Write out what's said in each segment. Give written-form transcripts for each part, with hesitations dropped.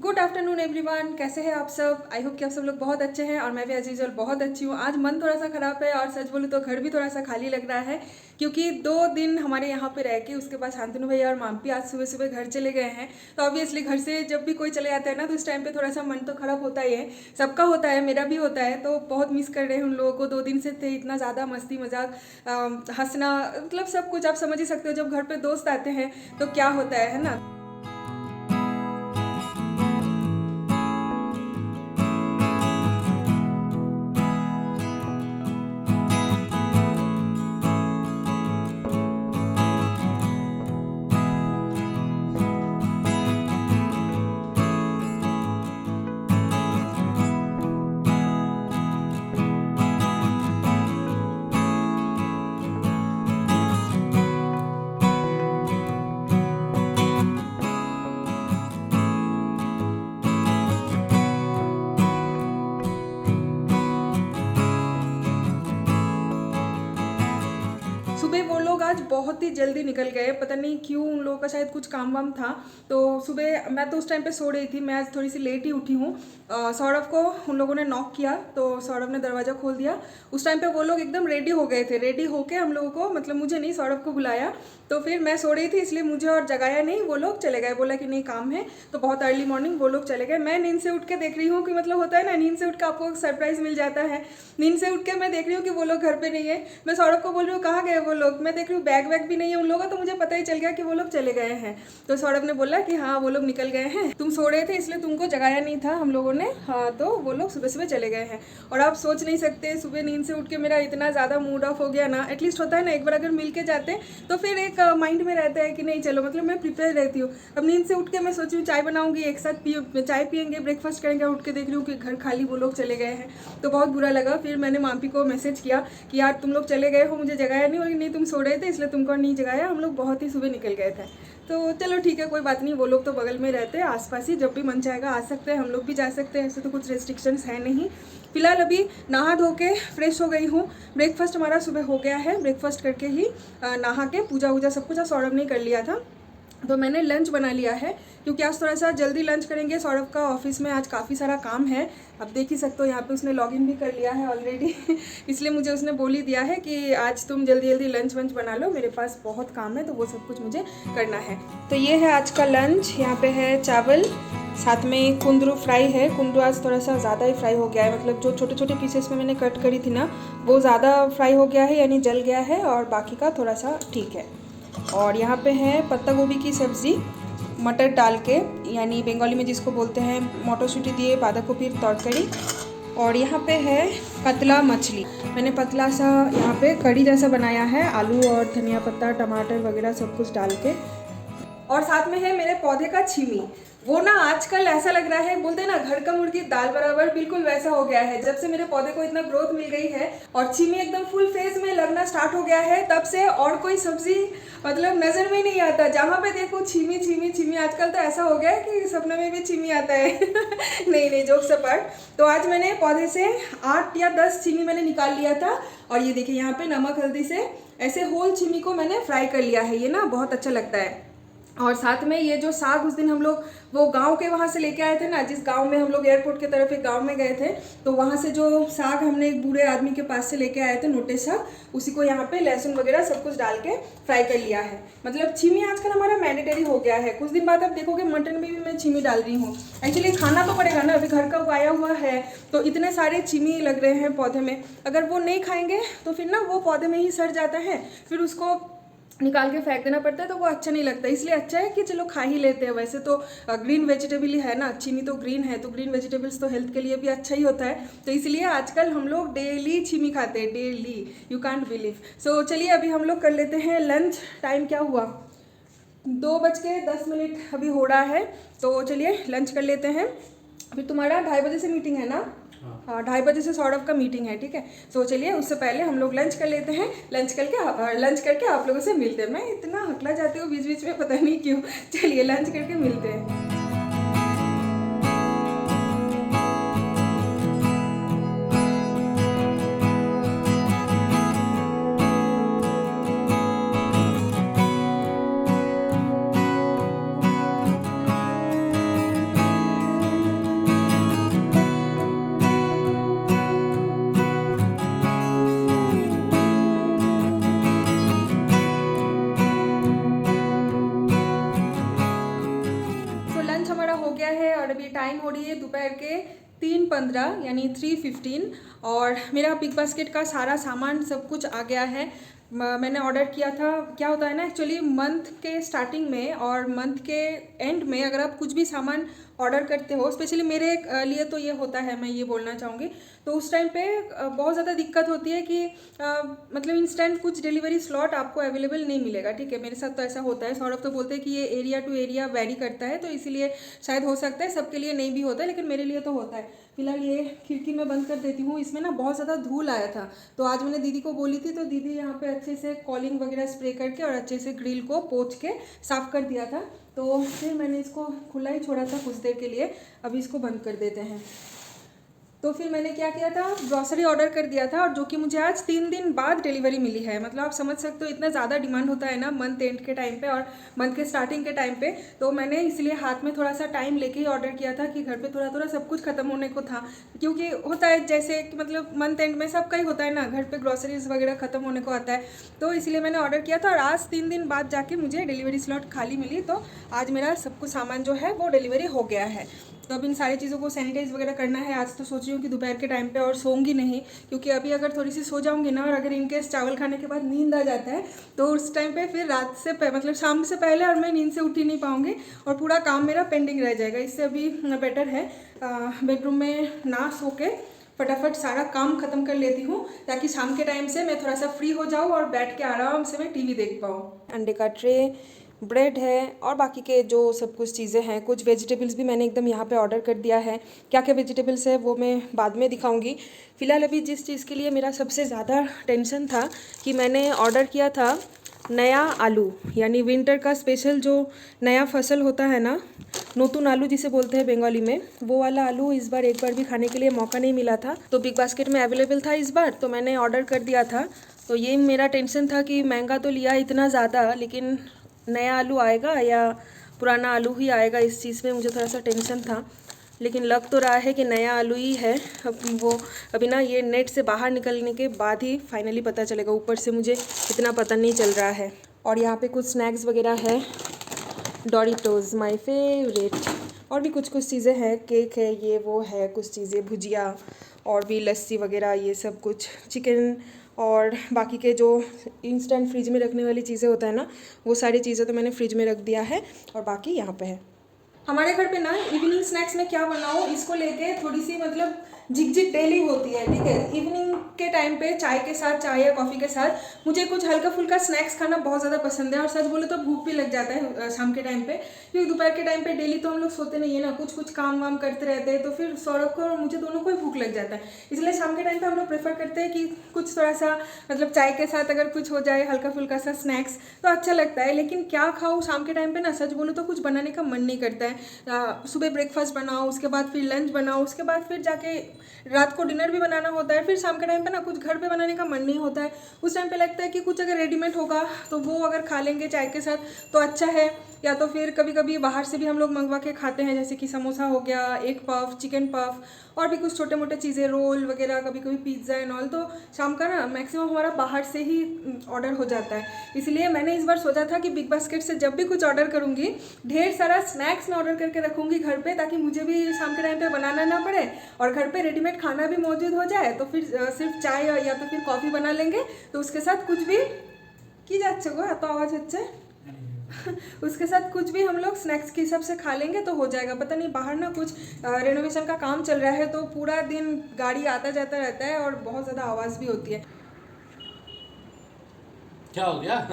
Good afternoon everyone, कैसे हैं आप सब। आई होप कि आप सब लोग बहुत अच्छे हैं और मैं भी एज यूजुअल बहुत अच्छी हूँ। आज मन थोड़ा सा ख़राब है और सच बोलूँ तो घर भी थोड़ा सा खाली लग रहा है, क्योंकि 2 दिन हमारे यहाँ पे रह के उसके बाद शांतनु भैया और माम्पी आज सुबह सुबह घर चले गए हैं। तो ऑब्वियसली घर से जब भी कोई चले जाता है ना, तो इस टाइम पे थोड़ा सा मन तो ख़राब होता ही है, सबका होता है, मेरा भी होता है। तो बहुत मिस कर रहे हैं उन लोगों को। 2 दिन से थे, इतना ज़्यादा मस्ती मजाक हंसना, मतलब सब कुछ आप समझ ही सकते हो। जब घर पे दोस्त आते हैं तो क्या होता है ना। सुबह वो लोग आज बहुत ही जल्दी निकल गए, पता नहीं क्यों, उन लोगों का शायद कुछ काम वाम था। तो सुबह मैं तो उस टाइम पे सो रही थी, मैं आज थोड़ी सी लेट ही उठी हूँ। सौरभ को उन लोगों ने नॉक किया तो सौरभ ने दरवाज़ा खोल दिया। उस टाइम पे वो लोग एकदम रेडी हो गए थे, रेडी होके हम लोगों को, मतलब मुझे नहीं, सौरभ को बुलाया। तो फिर मैं सो रही थी इसलिए मुझे और जगाया नहीं, वो लोग चले गए, बोला कि नहीं काम है। तो बहुत अर्ली मॉर्निंग वो लोग चले गए। मैं नींद से उठ के देख रही हूँ कि मतलब होता है ना, नींद से उठ के आपको सरप्राइज मिल जाता है। नींद से उठ के मैं देख रही हूँ कि वो लोग घर पे नहीं है। मैं सौरभ को बोल रही हूँ कहाँ गए वो लोग, मैं देख रही हूँ बैग वैग भी नहीं है उन लोगों का। तो मुझे पता ही चल गया कि वो लोग चले गए हैं। तो सौरभ ने बोला कि हाँ वो लोग निकल गए हैं, तुम सो रहे थे इसलिए तुमको जगाया नहीं था हम लोगों ने। हाँ, तो वो लोग सुबह सुबह चले गए हैं। और आप सोच नहीं सकते, सुबह नींद से उठ के मेरा इतना ज़्यादा मूड ऑफ हो गया ना। एटलीस्ट होता है ना, एक बार अगर मिल के जाते तो फिर एक माइंड में रहता है कि नहीं चलो, मतलब मैं प्रिपेयर रहती हूँ। अब नींद से उठ के मैं सोची हूँ चाय बनाऊंगी, एक साथ चाय पियेंगे, ब्रेकफास्ट करेंगे। उठ के देख रही हूँ कि घर खाली, वो लोग चले गए हैं। तो बहुत बुरा लगा। फिर मैंने माम्पी को मैसेज किया कि यार तुम लोग चले गए हो, मुझे जगाया नहीं, और नहीं तुम सो रहे थे इसलिए तुमको नहीं जगाया, हम लोग बहुत ही सुबह निकल गए थे। तो चलो ठीक है, कोई बात नहीं, वो लोग तो बगल में रहते हैं आसपास ही, जब भी मन चाहेगा आ सकते हैं, हम लोग भी जा सकते हैं, ऐसे तो कुछ रेस्ट्रिक्शंस है नहीं। फिलहाल अभी नहा धो के फ्रेश हो गई हूँ। ब्रेकफास्ट हमारा सुबह हो गया है, ब्रेकफास्ट करके ही नहा के पूजा वूजा सब कुछ सौरभ ने कर लिया था। तो मैंने लंच बना लिया है, क्योंकि आज थोड़ा सा जल्दी लंच करेंगे। सौरभ का ऑफिस में आज काफ़ी सारा काम है, आप देख ही सकते हो, यहाँ पे उसने लॉगिन भी कर लिया है ऑलरेडी इसलिए मुझे उसने बोल ही दिया है कि आज तुम जल्दी जल्दी लंच वंच बना लो, मेरे पास बहुत काम है, तो वो सब कुछ मुझे करना है। तो ये है आज का लंच। यहाँ पे है चावल, साथ में कुंदरू फ्राई है। कुंदरू आज थोड़ा सा ज़्यादा ही फ्राई हो गया है, मतलब जो छोटे छोटे पीसेस में मैंने कट करी थी ना, वो ज़्यादा फ्राई हो गया है, यानी जल गया है, और बाकी का थोड़ा सा ठीक है। और यहाँ पे है पत्ता गोभी की सब्ज़ी मटर डाल के, यानी बंगाली में जिसको बोलते हैं मटरशुटी दिए बांधा गोभी तरकारी। और यहाँ पे है पतला मछली, मैंने पतला सा यहाँ पे कड़ी जैसा बनाया है, आलू और धनिया पत्ता टमाटर वगैरह सब कुछ डाल के। और साथ में है मेरे पौधे का छीमी। वो ना आजकल ऐसा लग रहा है, बोलते हैं ना घर का मुर्गी दाल बराबर, बिल्कुल वैसा हो गया है। जब से मेरे पौधे को इतना ग्रोथ मिल गई है और छीमी एकदम फुल फेज में लगना स्टार्ट हो गया है, तब से और कोई सब्जी मतलब नजर में नहीं आता। जहाँ पे देखो छीमी छीमी छीमी। आजकल तो ऐसा हो गया है कि सपने में भी छीमी आता है नहीं नहीं, जोक्स अपार्ट। तो आज मैंने पौधे से 8 या 10 छीमी मैंने निकाल लिया था। और ये देखिए यहाँ पे नमक हल्दी से ऐसे होल छीमी को मैंने फ्राई कर लिया है, ये ना बहुत अच्छा लगता है। और साथ में ये जो साग उस दिन हम लोग वो गांव के वहाँ से लेके आए थे ना, जिस गांव में हम लोग एयरपोर्ट की तरफ एक गांव में गए थे, तो वहाँ से जो साग हमने एक बूढ़े आदमी के पास से लेके आए थे, नोटे साग, उसी को यहाँ पे लहसुन वगैरह सब कुछ डाल के फ्राई कर लिया है। मतलब छीमी आजकल हमारा मैंडेटरी हो गया है। कुछ दिन बाद आप देखोगे मटन में भी मैं छीमी डाल रही हूँ। एक्चुअली खाना तो पड़ेगा ना, अभी घर का उगाया हुआ है, तो इतने सारे छीमी लग रहे हैं पौधे में, अगर वो नहीं खाएंगे तो फिर ना वो पौधे में ही सड़ जाता है, फिर उसको निकाल के फेंक देना पड़ता है, तो वो अच्छा नहीं लगता। इसलिए अच्छा है कि चलो खा ही लेते हैं। वैसे तो ग्रीन वेजिटेबल ही है ना, छीमी तो ग्रीन है, तो ग्रीन वेजिटेबल्स तो हेल्थ के लिए भी अच्छा ही होता है। तो इसलिए आजकल हम लोग डेली छीमी खाते हैं, डेली, यू कांट बिलीव। सो चलिए अभी हम लोग कर लेते हैं लंच। टाइम क्या हुआ, 2:10 अभी हो रहा है, तो चलिए लंच कर लेते हैं। फिर तुम्हारा 2:30 से मीटिंग है ना? हाँ, 2:30 से सौरभ का मीटिंग है, ठीक है। सो चलिए उससे पहले हम लोग लंच कर लेते हैं। लंच करके आप लोगों से मिलते हैं। मैं इतना हकला जाती हूँ बीच बीच में, पता नहीं क्यों। चलिए लंच करके मिलते हैं। हो गया है और अभी टाइम हो रही है दोपहर के 3:15 यानी 3:15 और मेरा बिग बास्केट का सारा सामान सब कुछ आ गया है। मैंने ऑर्डर किया था। क्या होता है ना, एक्चुअली मंथ के स्टार्टिंग में और मंथ के एंड में अगर आप कुछ भी सामान ऑर्डर करते हो, स्पेशली मेरे लिए तो ये होता है, मैं ये बोलना चाहूँगी, तो उस टाइम पे बहुत ज़्यादा दिक्कत होती है कि मतलब इंस्टेंट कुछ डिलीवरी स्लॉट आपको अवेलेबल नहीं मिलेगा। ठीक है, मेरे साथ तो ऐसा होता है। सौरभ तो बोलते हैं कि ये एरिया टू एरिया वैरी करता है, तो इसीलिए शायद हो सकता है, सबके लिए नहीं भी होता है, लेकिन मेरे लिए तो होता है। फिलहाल ये खिड़की में बंद कर देती हूँ। इसमें ना बहुत ज़्यादा धूल आया था, तो आज मैंने दीदी को बोली थी, तो दीदी यहाँ पे अच्छे से कॉलिंग वगैरह स्प्रे करके और अच्छे से ग्रिल को पोंछ के साफ़ कर दिया था। तो फिर मैंने इसको खुला ही छोड़ा था कुछ देर के लिए। अभी इसको बंद कर देते हैं। तो फिर मैंने क्या किया था, ग्रॉसरी ऑर्डर कर दिया था, और जो कि मुझे आज 3 दिन बाद डिलीवरी मिली है। मतलब आप समझ सकते हो इतना ज़्यादा डिमांड होता है ना मंथ एंड के टाइम पे और मंथ के स्टार्टिंग के टाइम पे। तो मैंने इसलिए हाथ में थोड़ा सा टाइम लेके ही ऑर्डर किया था कि घर पे थोड़ा थोड़ा सब कुछ खत्म होने को था, क्योंकि होता है जैसे कि मतलब मंथ एंड में सबका ही होता है ना, घर पर ग्रॉसरीज वगैरह खत्म होने को आता है। तो इसलिए मैंने ऑर्डर किया था और आज 3 दिन बाद जाके मुझे डिलीवरी स्लॉट खाली मिली। तो आज मेरा सब कुछ सामान जो है वो डिलीवरी हो गया है। तो अब इन सारी चीज़ों को सैनिटाइज वगैरह करना है। आज तो सोच रही हूँ कि दोपहर के टाइम पे और सोऊंगी नहीं, क्योंकि अभी अगर थोड़ी सी सो जाऊंगी ना और अगर इनकेस चावल खाने के बाद नींद आ जाता है तो उस टाइम पे फिर रात से मतलब शाम से पहले और मैं नींद से उठ ही नहीं पाऊंगी और पूरा काम मेरा पेंडिंग रह जाएगा। इससे अभी बेटर है बेडरूम में ना सो के फटाफट सारा काम खत्म कर लेती हूँ, ताकि शाम के टाइम से मैं थोड़ा सा फ्री हो जाऊँ और बैठ के आराम से मैं टीवी देख पाऊँ। अंडे का ट्रे, ब्रेड है और बाकी के जो सब कुछ चीज़ें हैं, कुछ वेजिटेबल्स भी मैंने एकदम यहाँ पे ऑर्डर कर दिया है। क्या क्या वेजिटेबल्स है वो मैं बाद में दिखाऊंगी। फ़िलहाल अभी जिस चीज़ के लिए मेरा सबसे ज़्यादा टेंशन था कि मैंने ऑर्डर किया था नया आलू, यानी विंटर का स्पेशल जो नया फसल होता है ना, नूतन आलू जिसे बोलते हैं बंगाली में, वो वाला आलू इस बार एक बार भी खाने के लिए मौका नहीं मिला था। तो बिग बास्केट में अवेलेबल था इस बार, तो मैंने ऑर्डर कर दिया था। तो ये मेरा टेंशन था कि महंगा तो लिया इतना ज़्यादा, लेकिन नया आलू आएगा या पुराना आलू ही आएगा, इस चीज़ में मुझे थोड़ा सा टेंशन था। लेकिन लग तो रहा है कि नया आलू ही है। अब वो अभी ना ये नेट से बाहर निकलने के बाद ही फाइनली पता चलेगा, ऊपर से मुझे इतना पता नहीं चल रहा है। और यहाँ पे कुछ स्नैक्स वगैरह है, डोरिटोज माय फेवरेट, और भी कुछ कुछ चीज़ें हैं, केक है, ये वो है, कुछ चीज़ें, भुजिया और भी लस्सी वगैरह, ये सब कुछ, चिकन और बाकी के जो इंस्टेंट फ्रिज में रखने वाली चीज़ें होता है ना, वो सारी चीज़ें तो मैंने फ्रिज में रख दिया है और बाकी यहाँ पे है। हमारे घर पे ना इवनिंग स्नैक्स में क्या बनाओ, इसको लेके थोड़ी सी मतलब झिकझिक डेली होती है। ठीक है, इवनिंग के टाइम पे चाय के साथ, चाय या कॉफ़ी के साथ मुझे कुछ हल्का फुल्का स्नैक्स खाना बहुत ज़्यादा पसंद है। और सच बोले तो भूख भी लग जाता है शाम के टाइम पे, क्योंकि दोपहर के टाइम पे डेली तो हम लोग सोते नहीं है ना, कुछ कुछ काम वाम करते रहते हैं, तो फिर सौरभ को और मुझे दोनों को ही भूख लग जाता है। इसलिए शाम के टाइम पे हम लोग प्रेफर करते हैं कि कुछ थोड़ा सा मतलब चाय के साथ अगर कुछ हो जाए हल्का फुल्का सा स्नैक्स तो अच्छा लगता है। लेकिन क्या खाऊँ शाम के टाइम पे ना, सच बोलूँ तो कुछ बनाने का मन नहीं करता है। सुबह ब्रेकफास्ट बनाओ, उसके बाद फिर लंच बनाओ, उसके बाद फिर जाके रात को डिनर भी बनाना होता है, फिर शाम के टाइम पे ना कुछ घर पे बनाने का मन नहीं होता है। उस टाइम पे लगता है कि कुछ अगर रेडीमेड होगा तो वो अगर खा लेंगे चाय के साथ तो अच्छा है, या तो फिर कभी कभी बाहर से भी हम लोग मंगवा के खाते हैं, जैसे कि समोसा हो गया, एग पफ, चिकन पफ और भी कुछ छोटे मोटे चीज़ें, रोल वगैरह, कभी कभी पिज्ज़ा एंड ऑल। तो शाम का ना मैक्सिमम हमारा बाहर से ही ऑर्डर हो जाता है। इसलिए मैंने इस बार सोचा था कि बिग बास्केट से जब भी कुछ ऑर्डर करूँगी, ढेर सारा स्नैक्स मैं ऑर्डर करके रखूँगी घर पे, ताकि मुझे भी शाम के टाइम पे बनाना ना पड़े और घर पे रेडीमेड खाना भी मौजूद हो जाए। तो फिर सिर्फ चाय या तो फिर कॉफ़ी बना लेंगे, तो उसके साथ कुछ भी की जाच्छे गो तो आवाज़ अच्छे उसके साथ कुछ भी हम लोग स्नैक्स के हिसाब से खा लेंगे तो हो जाएगा। पता नहीं बाहर ना कुछ रेनोवेशन का काम चल रहा है, तो पूरा दिन गाड़ी आता जाता रहता है और बहुत ज़्यादा आवाज़ भी होती है। क्या हो गया?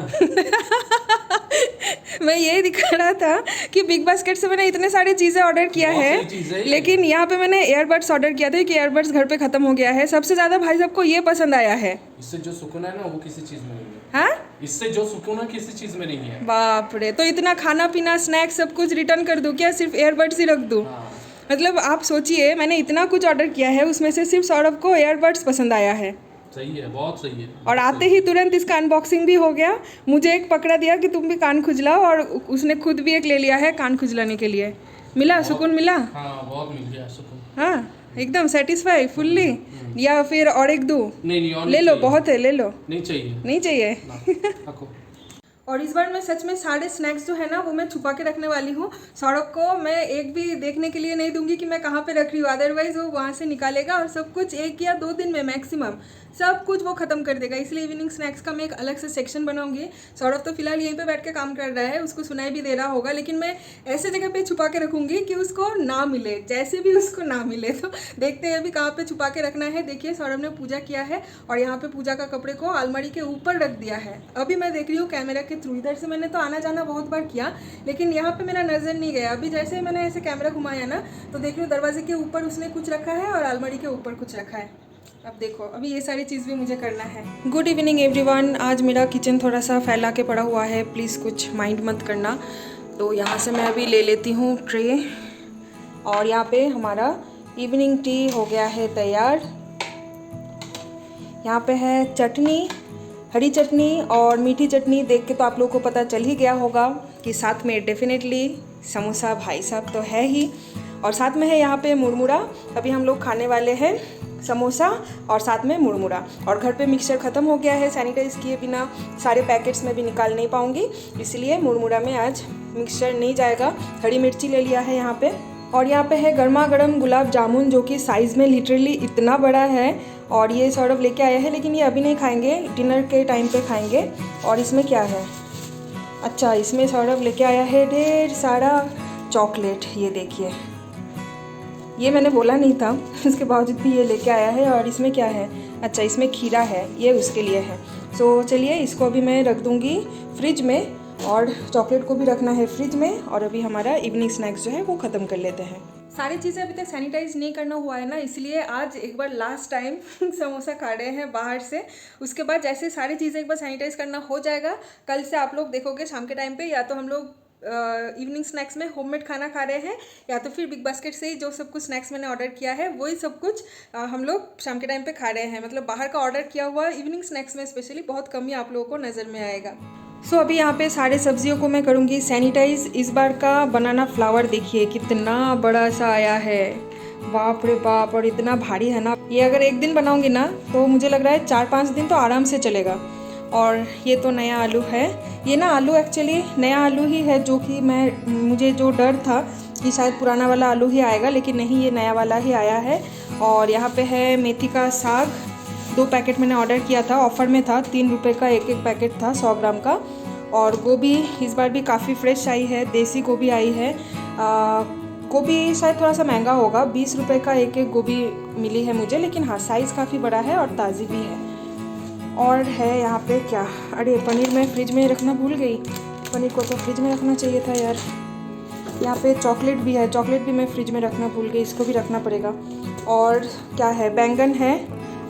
मैं यही दिखा रहा था कि बिग बास्केट से मैंने इतने सारे चीज़ें ऑर्डर किया है, लेकिन यहाँ पे मैंने ईयरबड्स ऑर्डर किया था कि ईयरबड्स घर पे ख़त्म हो गया है। सबसे ज़्यादा भाई साहब को ये पसंद आया है। इससे जो सुकून है ना वो किसी चीज़ में नहीं है। हाँ, इससे जो सुकून है किसी चीज़ में नहीं है। बाप रे, तो इतना खाना पीना स्नैक्स सब कुछ रिटर्न कर दूँ क्या, सिर्फ ईयरबड्स ही रख दूँ? हाँ। मतलब आप सोचिए, मैंने इतना कुछ ऑर्डर किया है, उसमें से सिर्फ सौरभ को ईयरबड्स पसंद आया है। सही है, बहुत सही है। और आते ही तुरंत इसका अनबॉक्सिंग भी हो गया। मुझे एक पकड़ा दिया कि तुम भी कान खुजलाओ, और उसने खुद भी एक ले लिया है कान खुजलाने के लिए। मिला सुकून, मिला? हाँ, बहुत मिल गया सुकून। हाँ, एकदम सेटिस्फाई फुल्ली। या फिर और एक दूँ? नहीं, और ले लो, बहुत है, ले लो। नहीं चाहिए, नहीं चाहिए? रखो। और इस बार मैं सच में सारे स्नैक्स जो है ना वो मैं छुपा के रखने वाली हूँ। सौरभ को मैं एक भी देखने के लिए नहीं दूंगी कि मैं कहाँ पे रख रही हूँ, अदरवाइज़ वो वहाँ से निकालेगा और सब कुछ 1 या 2 दिन में मैक्सिमम सब कुछ वो ख़त्म कर देगा। इसलिए इवनिंग स्नैक्स का मैं एक अलग से सेक्शन बनाऊंगी। सौरभ तो फिलहाल यहीं पे बैठ के काम कर रहा है, उसको सुनाई भी दे रहा होगा, लेकिन मैं ऐसे जगह पे छुपा के रखूँगी कि उसको ना मिले, जैसे भी उसको ना मिले। तो देखते हैं अभी कहाँ पे छुपा के रखना है। देखिए सौरभ ने पूजा किया है और यहाँ पे पूजा का कपड़े को अलमारी के ऊपर रख दिया है। अभी मैं देख रही हूँ कैमरा के थ्रू, इधर से मैंने तो आना जाना बहुत बार किया लेकिन यहाँ पे मेरा नज़र नहीं गया। अभी जैसे मैंने ऐसे कैमरा घुमाया ना तो देख रही हूँ दरवाजे के ऊपर उसने कुछ रखा है और अलमारी के ऊपर कुछ रखा है। अब देखो अभी ये सारी चीज़ भी मुझे करना है। Good evening everyone. आज मेरा किचन थोड़ा सा फैला के पड़ा हुआ है, प्लीज़ कुछ माइंड मत करना। तो यहाँ से मैं अभी ले लेती हूँ ट्रे और यहाँ पे हमारा इवनिंग टी हो गया है तैयार। यहाँ पे है चटनी, हरी चटनी और मीठी चटनी। देख के तो आप लोगों को पता चल ही गया होगा कि साथ में डेफिनेटली समोसा भाई साहब तो है ही, और साथ में है यहाँ पे मुरमुरा। अभी हम लोग खाने वाले हैं समोसा और साथ में मुरमुरा। और घर पे मिक्सचर ख़त्म हो गया है, सैनिटाइज़ किए बिना सारे पैकेट्स में भी निकाल नहीं पाऊँगी, इसलिए मुरमुरा में आज मिक्सचर नहीं जाएगा। हरी मिर्ची ले लिया है यहाँ पे। और यहाँ पे है गर्मा गर्म गुलाब जामुन जो कि साइज़ में लिटरली इतना बड़ा है, और ये सौरभ लेके आया है, लेकिन ये अभी नहीं खाएंगे, डिनर के टाइम पे खाएंगे। और इसमें क्या है, अच्छा इसमें सौरभ लेके आया है ढेर सारा चॉकलेट। ये देखिए, ये मैंने बोला नहीं था उसके बावजूद भी ये लेके आया है। और इसमें क्या है, अच्छा इसमें खीरा है, ये उसके लिए है। सो चलिए इसको अभी मैं रख दूँगी फ्रिज में, और चॉकलेट को भी रखना है फ्रिज में। और अभी हमारा इवनिंग स्नैक्स जो है वो ख़त्म कर लेते हैं। सारी चीज़ें अभी तक सैनिटाइज नहीं करना हुआ है ना, इसलिए आज एक बार लास्ट टाइम समोसा खा रहे हैं बाहर से। उसके बाद जैसे सारी चीज़ें एक बार सैनिटाइज करना हो जाएगा, कल से आप लोग देखोगे शाम के टाइम पे या तो हम लोग इवनिंग स्नैक्स में होममेड खाना खा रहे हैं, या तो फिर बिग बास्केट से ही जो सब कुछ स्नैक्स मैंने ऑर्डर किया है वही सब कुछ हम लोग शाम के टाइम पे खा रहे हैं। मतलब बाहर का ऑर्डर किया हुआ इवनिंग स्नैक्स में स्पेशली बहुत कम ही आप लोगों को नज़र में आएगा। सो अभी यहाँ पे सारे सब्जियों को मैं करूँगी सैनिटाइज। इस बार का बनाना फ्लावर देखिए कितना बड़ा सा आया है, बाप रे बाप, और इतना भारी है ना। ये अगर एक दिन बनाऊँगी ना तो मुझे लग रहा है 4-5 दिन तो आराम से चलेगा। और ये तो नया आलू है, ये ना आलू एक्चुअली नया आलू ही है, जो कि मुझे जो डर था कि शायद पुराना वाला आलू ही आएगा, लेकिन नहीं, ये नया वाला ही आया है। और यहाँ पे है मेथी का साग, 2 पैकेट मैंने ऑर्डर किया था, ऑफ़र में था, 3 रुपये का एक पैकेट था 100 ग्राम का। और गोभी इस बार भी काफ़ी फ्रेश आई है, देसी गोभी आई है। गोभी शायद थोड़ा सा महंगा होगा, 20 रुपये का एक गोभी मिली है मुझे, लेकिन हाँ साइज़ काफ़ी बड़ा है और ताज़ी भी है। और है यहाँ पे क्या, अरे पनीर मैं फ्रिज में रखना भूल गई, पनीर को तो फ्रिज में रखना चाहिए था यार। यहाँ पे चॉकलेट भी है, चॉकलेट भी मैं फ्रिज में रखना भूल गई, इसको भी रखना पड़ेगा। और क्या है, बैंगन है,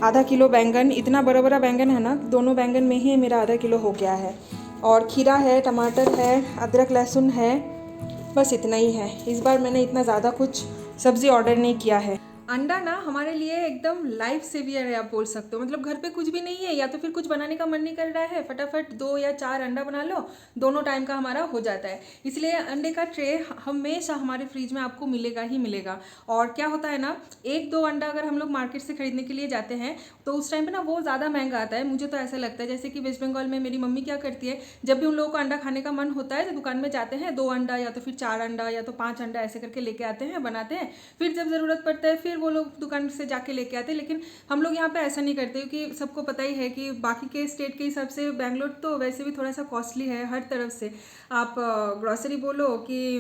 आधा किलो बैंगन, इतना बड़ा बड़ा बैंगन है ना, दोनों बैंगन में ही मेरा आधा किलो हो गया है। और खीरा है, टमाटर है, अदरक लहसुन है, बस इतना ही है। इस बार मैंने इतना ज़्यादा कुछ सब्ज़ी ऑर्डर नहीं किया है। अंडा ना हमारे लिए एकदम लाइफ सेवियर है, आप बोल सकते हो। मतलब घर पे कुछ भी नहीं है या तो फिर कुछ बनाने का मन नहीं कर रहा है, फटाफट 2 या 4 अंडा बना लो, दोनों टाइम का हमारा हो जाता है। इसलिए अंडे का ट्रे हमेशा हमारे फ्रिज में आपको मिलेगा ही मिलेगा। और क्या होता है ना, 1-2 अंडा अगर हम लोग मार्केट से खरीदने के लिए जाते हैं तो उस टाइम पे ना वो ज़्यादा महंगा आता है। मुझे तो ऐसा लगता है जैसे कि वेस्ट बंगाल में मेरी मम्मी क्या करती है, जब भी उन लोगों को अंडा खाने का मन होता है तो दुकान में जाते हैं, 2 अंडा या तो फिर 4 अंडा या तो 5 अंडा ऐसे करके लेके आते हैं, बनाते हैं, फिर जब ज़रूरत पड़ता है फिर वो लोग दुकान से जाके लेके आते हैं। लेकिन हम लोग यहाँ पे ऐसा नहीं करते, क्योंकि सबको पता ही है कि बाकी के स्टेट के हिसाब से बेंगलोर तो वैसे भी थोड़ा सा कॉस्टली है हर तरफ से। आप ग्रॉसरी बोलो कि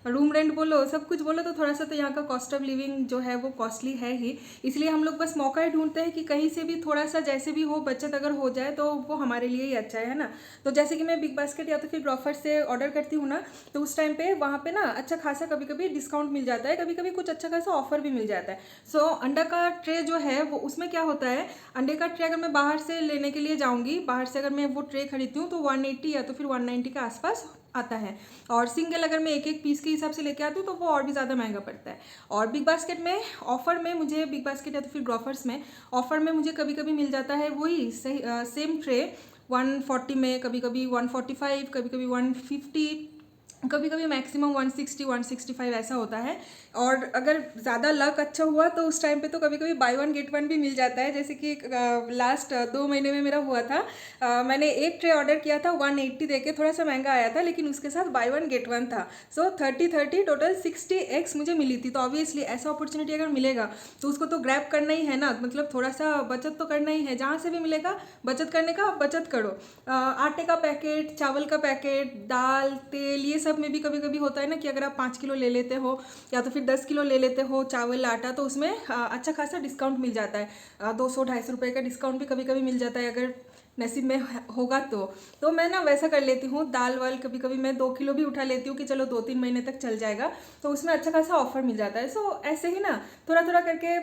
रूम रेंट बोलो, सब कुछ बोलो, तो थोड़ा सा तो यहाँ का कॉस्ट ऑफ लिविंग जो है वो कॉस्टली है ही। इसलिए हम लोग बस मौका ही ढूंढते हैं कि कहीं से भी थोड़ा सा जैसे भी हो बचत अगर हो जाए तो वो हमारे लिए ही अच्छा है ना। तो जैसे कि मैं बिग बास्केट या तो फिर ग्रोफर से ऑर्डर करती हूँ ना, तो उस टाइम पे वहाँ पे ना अच्छा खासा कभी कभी डिस्काउंट मिल जाता है, कभी कभी कुछ अच्छा खासा ऑफर भी मिल जाता है। सो अंडा का ट्रे जो है वो, उसमें क्या होता है, अंडे का ट्रे अगर मैं बाहर से लेने के लिए जाऊँगी, बाहर से अगर मैं वो ट्रे खरीदती हूँ तो 180 या तो फिर 190 के आसपास आता है। और सिंगल अगर मैं एक पीस के हिसाब से लेके आती हूँ तो वो और भी ज़्यादा महंगा पड़ता है। और बिग बास्केट में ऑफ़र में मुझे, बिग बास्केट या तो फिर ग्रोफर्स में ऑफ़र में मुझे कभी कभी मिल जाता है वही सही सेम ट्रे 140 में, कभी कभी 145, कभी कभी 150, कभी कभी मैक्सिमम 160 165 ऐसा होता है। और अगर ज़्यादा लक अच्छा हुआ तो उस टाइम पे तो कभी कभी बाय वन गेट वन भी मिल जाता है, जैसे कि लास्ट 2 महीने में मेरा हुआ था। मैंने एक ट्रे ऑर्डर किया था 180 दे के, थोड़ा सा महंगा आया था, लेकिन उसके साथ बाय वन गेट वन था। सो 30 टोटल 60x मुझे मिली थी। तो ऑब्वियसली ऐसा अपॉर्चुनिटी अगर मिलेगा तो उसको तो ग्रैब करना ही है ना, मतलब थोड़ा सा बचत तो करना ही है, जहाँ से भी मिलेगा बचत करने का, बचत करो। आटे का पैकेट, चावल का पैकेट, दाल, तेल, ये सब में भी कभी कभी होता है ना कि अगर आप 5 किलो ले लेते हो या तो फिर 10 किलो ले लेते हो चावल आटा, तो उसमें अच्छा खासा डिस्काउंट मिल जाता है। 200-250 रुपये का डिस्काउंट भी कभी कभी मिल जाता है अगर नसीब में होगा तो मैं ना वैसा कर लेती हूँ। दाल वाल कभी कभी मैं 2 किलो भी उठा लेती हूँ कि चलो 2-3 महीने तक चल जाएगा, तो उसमें अच्छा खासा ऑफर मिल जाता है। सो ऐसे ही ना थोड़ा थोड़ा करके,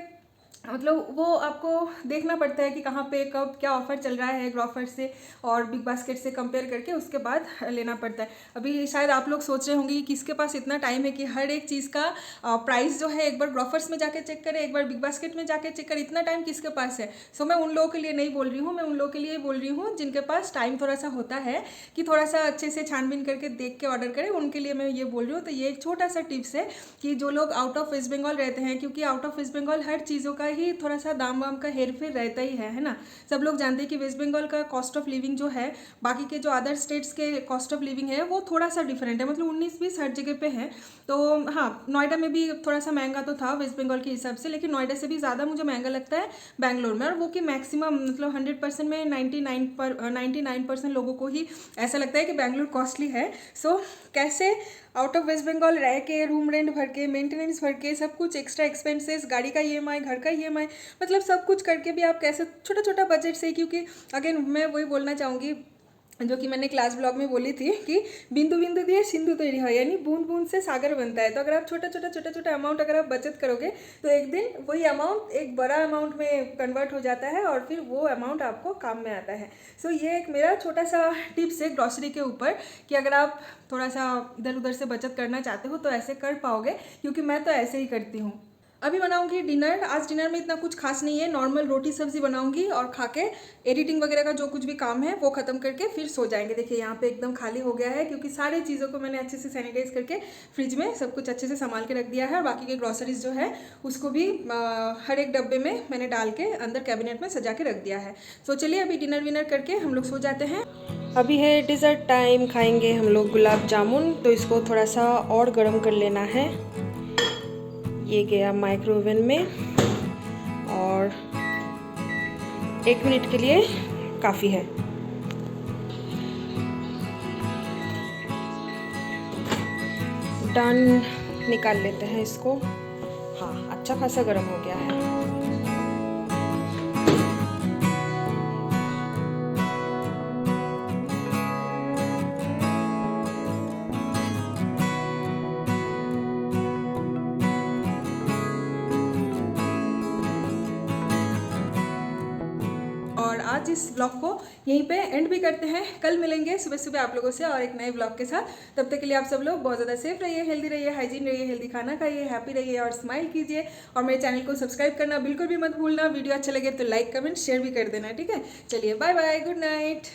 मतलब वो आपको देखना पड़ता है कि कहाँ पे कब क्या ऑफ़र चल रहा है ग्रॉफर से और बिग बास्केट से कंपेयर करके, उसके बाद लेना पड़ता है। अभी शायद आप लोग सोच रहे होंगे कि किसके पास इतना टाइम है कि हर एक चीज़ का प्राइस जो है एक बार ग्रॉफर्स में जाके चेक करे, एक बार बिग बास्केट में जाके चेक करे, इतना टाइम किसके पास है। सो मैं उन लोगों के लिए नहीं बोल रही हूँ, मैं उन लोगों के लिए बोल रही हूँ जिनके पास टाइम थोड़ा सा होता है कि थोड़ा सा अच्छे से छानबीन करके देख के ऑर्डर करें, उनके लिए मैं ये बोल रही हूँ। तो ये एक छोटा सा टिप्स है कि जो लोग आउट ऑफ वेस्ट बंगाल रहते हैं, क्योंकि आउट ऑफ वेस्ट बंगाल हर चीज़ों का ही थोड़ा सा दाम वाम का हेर फेर रहता ही है ना। सब लोग जानते हैं कि वेस्ट बंगाल का कॉस्ट ऑफ लिविंग जो है बाकी के जो अदर स्टेट्स के कॉस्ट ऑफ लिविंग है वो थोड़ा सा डिफरेंट है, मतलब 19-20 हर जगह पे है। तो हाँ, नोएडा में भी थोड़ा सा महंगा तो था वेस्ट बंगाल के हिसाब से, लेकिन नोएडा से भी ज़्यादा मुझे महंगा लगता है बैंगलोर में। और वो कि मैक्सिमम मतलब 100% में 99% लोगों को ही ऐसा लगता है कि बैंगलोर कॉस्टली है। सो कैसे आउट ऑफ वेस्ट बंगाल रह के, रूम रेंट भर के, मेंटेनेंस भर के, सब कुछ एक्स्ट्रा एक्सपेंसेस, गाड़ी का EMI, घर का EMI, मतलब सब कुछ करके भी आप कैसे छोटा छोटा बजट से, क्योंकि अगेन मैं वही बोलना चाहूँगी जो कि मैंने क्लास ब्लॉग में बोली थी कि बिंदु बिंदु दिए सिंधु तैरी है, यानी बूंद बूंद से सागर बनता है। तो अगर आप छोटा छोटा अमाउंट अगर आप बचत करोगे तो एक दिन वही अमाउंट एक बड़ा अमाउंट में कन्वर्ट हो जाता है और फिर वो अमाउंट आपको काम में आता है। सो ये एक मेरा छोटा सा टिप्स है ग्रॉसरी के ऊपर कि अगर आप थोड़ा सा इधर उधर से बचत करना चाहते हो तो ऐसे कर पाओगे, क्योंकि मैं तो ऐसे ही करती हूँ। अभी बनाऊंगी डिनर। आज डिनर में इतना कुछ खास नहीं है, नॉर्मल रोटी सब्जी बनाऊंगी और खा के एडिटिंग वगैरह का जो कुछ भी काम है वो ख़त्म करके फिर सो जाएंगे। देखिए यहाँ पे एकदम खाली हो गया है, क्योंकि सारी चीज़ों को मैंने अच्छे से सैनिटाइज करके फ्रिज में सब कुछ अच्छे से संभाल के रख दिया है। और बाकी के ग्रॉसरीज जो है उसको भी हर एक डब्बे में मैंने डाल के अंदर कैबिनेट में सजा के रख दिया है। तो चलिए अभी डिनर विनर करके हम लोग सो जाते हैं। अभी है डिज़र्ट टाइम, खाएंगे हम लोग गुलाब जामुन। तो इसको थोड़ा सा और गर्म कर लेना है। ये गया माइक्रोवेव में और 1 मिनट के लिए काफ़ी है। डन, निकाल लेते हैं इसको। हाँ, अच्छा खासा गर्म हो गया है। और आज इस ब्लॉग को यहीं पे एंड भी करते हैं। कल मिलेंगे सुबह सुबह आप लोगों से और एक नए ब्लॉग के साथ। तब तक के लिए आप सब लोग बहुत ज़्यादा सेफ रहिए, हेल्दी रहिए, हाइजीन रहिए, हेल्दी खाना खाइए, हैप्पी रहिए और स्माइल कीजिए। और मेरे चैनल को सब्सक्राइब करना बिल्कुल भी मत भूलना। वीडियो अच्छा लगे तो लाइक कमेंट शेयर भी कर देना, ठीक है। चलिए बाय बाय, गुड नाइट।